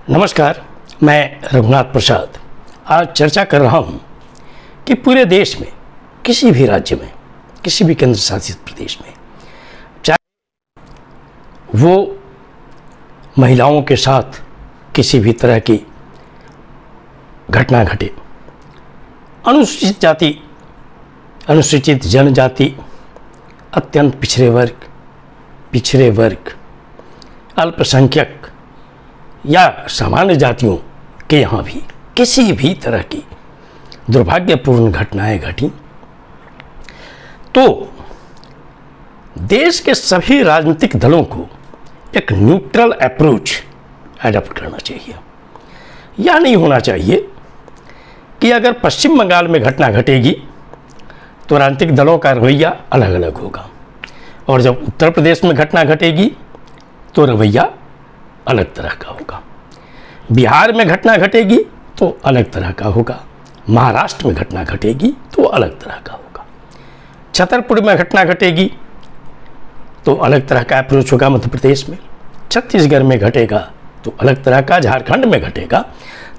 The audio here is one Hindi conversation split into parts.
नमस्कार, मैं रघुनाथ प्रसाद आज चर्चा कर रहा हूं कि पूरे देश में किसी भी राज्य में, किसी भी केंद्र शासित प्रदेश में, चाहे वो महिलाओं के साथ किसी भी तरह की घटना घटे, अनुसूचित जाति, अनुसूचित जनजाति, अत्यंत पिछड़े वर्ग, अल्पसंख्यक या सामान्य जातियों के यहाँ भी किसी भी तरह की दुर्भाग्यपूर्ण घटनाएं घटी तो देश के सभी राजनीतिक दलों को एक न्यूट्रल अप्रोच एडॉप्ट करना चाहिए। यह नहीं होना चाहिए कि अगर पश्चिम बंगाल में घटना घटेगी तो राजनीतिक दलों का रवैया अलग अलग होगा, और जब उत्तर प्रदेश में घटना घटेगी तो रवैया अलग तरह का होगा, बिहार में घटना घटेगी तो अलग तरह का होगा, महाराष्ट्र में घटना घटेगी तो अलग तरह का होगा, छतरपुर में घटना घटेगी तो अलग तरह का अप्रोच होगा, मध्य प्रदेश में, छत्तीसगढ़ में घटेगा तो अलग तरह का, झारखंड में घटेगा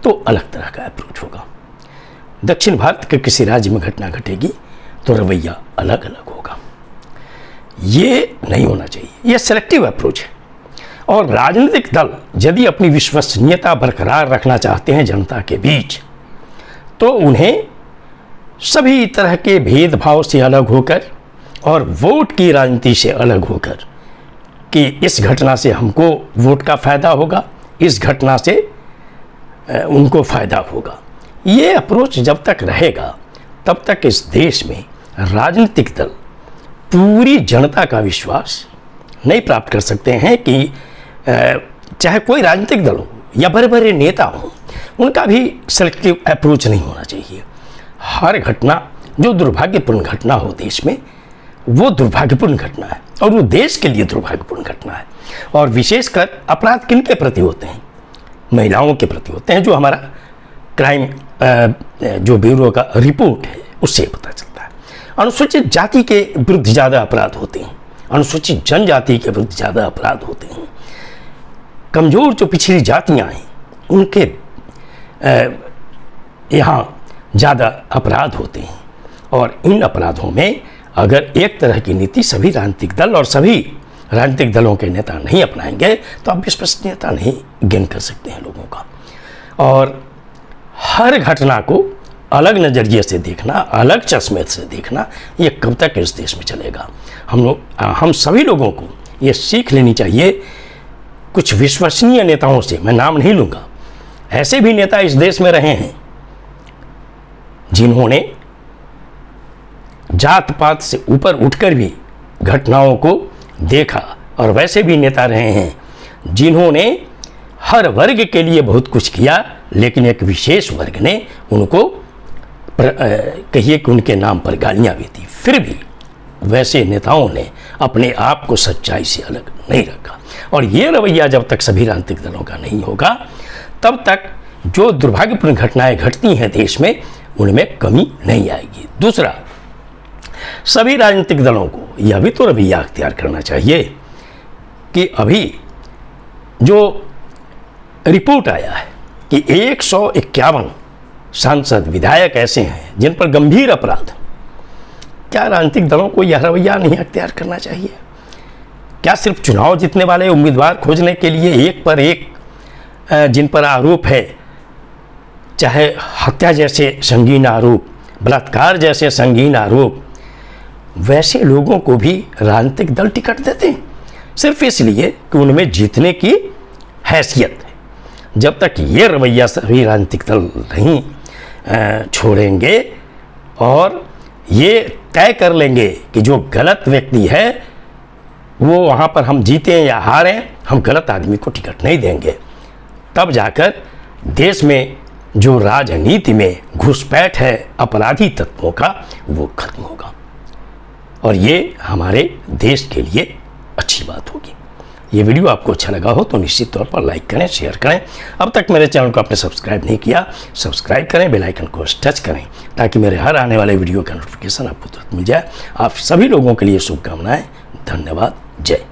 तो अलग तरह का अप्रोच होगा, दक्षिण भारत के किसी राज्य में घटना घटेगी तो रवैया अलग अलग होगा। ये नहीं होना चाहिए, ये सेलेक्टिव अप्रोच है। और राजनीतिक दल यदि अपनी विश्वसनीयता बरकरार रखना चाहते हैं जनता के बीच, तो उन्हें सभी तरह के भेदभाव से अलग होकर और वोट की राजनीति से अलग होकर कि इस घटना से हमको वोट का फ़ायदा होगा, इस घटना से उनको फ़ायदा होगा, ये अप्रोच जब तक रहेगा तब तक इस देश में राजनीतिक दल पूरी जनता का विश्वास नहीं प्राप्त कर सकते हैं कि चाहे कोई राजनीतिक दल हो या बड़े बड़े नेता हो, उनका भी सेलेक्टिव अप्रोच नहीं होना चाहिए। हर घटना जो दुर्भाग्यपूर्ण घटना हो देश में, वो दुर्भाग्यपूर्ण घटना है और वो देश के लिए दुर्भाग्यपूर्ण घटना है। और विशेषकर अपराध किन के प्रति होते हैं? महिलाओं के प्रति होते हैं, जो हमारा क्राइम जो ब्यूरो का रिपोर्ट है उससे पता चलता है। अनुसूचित जाति के विरुद्ध ज़्यादा अपराध होते हैं, अनुसूचित जनजाति के विरुद्ध ज़्यादा अपराध होते हैं, कमज़ोर जो पिछड़ी जातियां हैं उनके यहाँ ज़्यादा अपराध होते हैं। और इन अपराधों में अगर एक तरह की नीति सभी राजनीतिक दल और सभी राजनीतिक दलों के नेता नहीं अपनाएंगे तो आप विश्वसनीयता नहीं गेन कर सकते हैं लोगों का। और हर घटना को अलग नज़रिए से देखना, अलग चश्मे से देखना, ये कब तक इस देश में चलेगा? हम सभी लोगों को ये सीख लेनी चाहिए। कुछ विश्वसनीय नेताओं से, मैं नाम नहीं लूँगा, ऐसे भी नेता इस देश में रहे हैं जिन्होंने जात पात से ऊपर उठकर भी घटनाओं को देखा, और वैसे भी नेता रहे हैं जिन्होंने हर वर्ग के लिए बहुत कुछ किया, लेकिन एक विशेष वर्ग ने उनको कहिए कि उनके नाम पर गालियाँ भी दी, फिर भी वैसे नेताओं ने अपने आप को सच्चाई से अलग नहीं रखा। और ये रवैया जब तक सभी राजनीतिक दलों का नहीं होगा तब तक जो दुर्भाग्यपूर्ण घटनाएं घटती हैं देश में, उनमें कमी नहीं आएगी। दूसरा, सभी राजनीतिक दलों को यह भी तो रवैया अख्तियार करना चाहिए कि अभी जो रिपोर्ट आया है कि 151 सांसद, विधायक ऐसे हैं जिन पर गंभीर अपराध, क्या राजनीतिक दलों को यह रवैया नहीं अख्तियार करना चाहिए? क्या सिर्फ चुनाव जीतने वाले उम्मीदवार खोजने के लिए एक पर एक जिन पर आरोप है, चाहे हत्या जैसे संगीन आरोप, बलात्कार जैसे संगीन आरोप, वैसे लोगों को भी राजनीतिक दल टिकट देते हैं सिर्फ इसलिए कि उनमें जीतने की हैसियत है? जब तक ये रवैया सभी राजनीतिक दल नहीं छोड़ेंगे और ये तय कर लेंगे कि जो गलत व्यक्ति है वो वहाँ पर हम जीतें या हारें, हम गलत आदमी को टिकट नहीं देंगे, तब जाकर देश में जो राजनीति में घुसपैठ है अपराधी तत्वों का, वो खत्म होगा। और ये हमारे देश के लिए अच्छी बात होगी। ये वीडियो आपको अच्छा लगा हो तो निश्चित तौर पर लाइक करें, शेयर करें। अब तक मेरे चैनल को आपने सब्सक्राइब नहीं किया, सब्सक्राइब करें, बेल आइकन को टच करें ताकि मेरे हर आने वाले वीडियो का नोटिफिकेशन आपको तुरंत मिल जाए। आप सभी लोगों के लिए शुभकामनाएं। धन्यवाद। जय